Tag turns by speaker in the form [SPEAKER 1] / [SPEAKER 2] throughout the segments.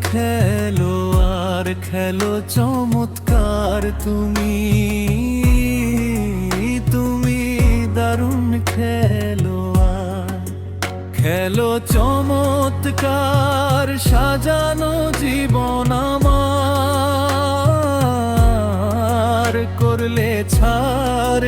[SPEAKER 1] খেলো আর খেলো চমৎকার, তুমি দারুণ খেলো আর খেলো চমৎকার, সাজানো জীবন আমার করলে ছারখার,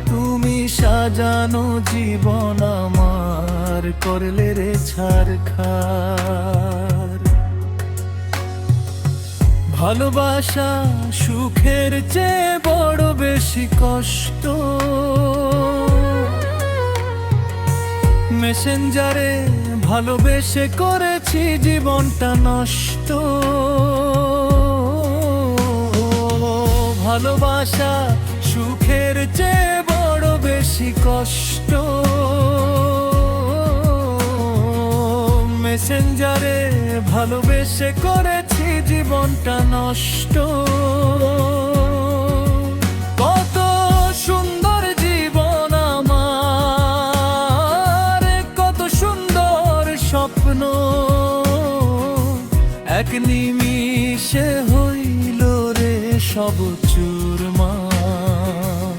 [SPEAKER 1] তুমি সাজানো জীবন আমার করলে রে ছারখার। ভালোবাসা সুখের চেয়ে বড় বেশি কষ্ট, মেসেঞ্জারে ভালোবেসে করেছি জীবনটা নষ্ট। ভালোবাসা সুখের চেয়ে বড় বেশি কষ্ট, মেসেঞ্জারে ভালোবেসে করেছি জীবনটা নষ্ট। কত সুন্দর জীবন আমার, কত সুন্দর স্বপ্ন, এক নিমিষে হইল রে সব চুরমার।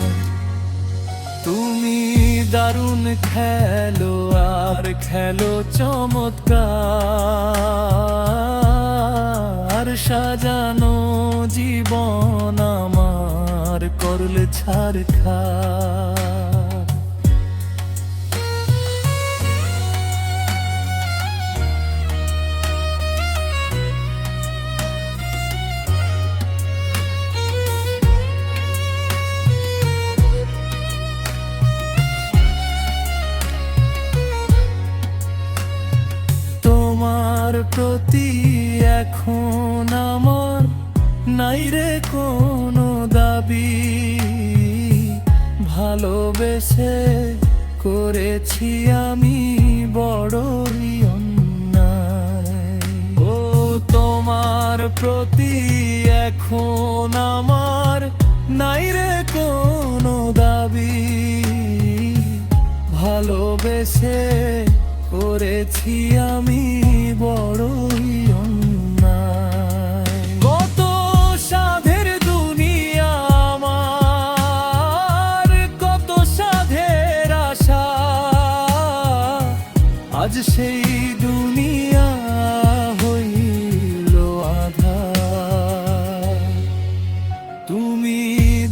[SPEAKER 1] তুমি দারুণ খেলো আর খেলো চমৎকার, সাজানো জীবন আমার করলে ছারখার। তোমার প্রতি এখন আমার নাই রে কোনো দাবি, ভালোবেসে করেছি আমি বড়ই অন্যায়। ও তোমার প্রতি এখন আমার নাই রে কোনো দাবি, ভালোবেসে করেছি আমি বড়ই অন্যায়। কত সাধের দুনিয়া আমার, কত সাধের আশা, আজ সেই দুনিয়া হইল আঁধার। তুমি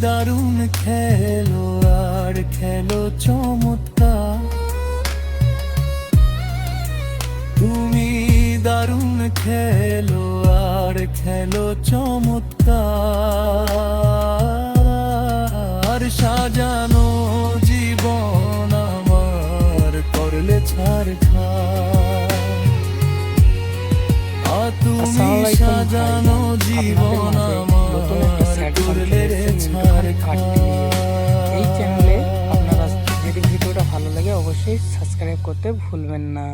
[SPEAKER 1] দারুণ খেলো আর খেলো চমৎকার, তুমি দারুণ খেলো আর খেলো চমৎকার, সাজানো জীবন আমার করলে ছারখার। তুমি সাজানো জীবন আমার করলে রে ছারখার।
[SPEAKER 2] এই চ্যানেলে আপনারা যদি ভিডিওটা ভালো লাগে অবশ্যই সাবস্ক্রাইব করতে ভুলবেন না।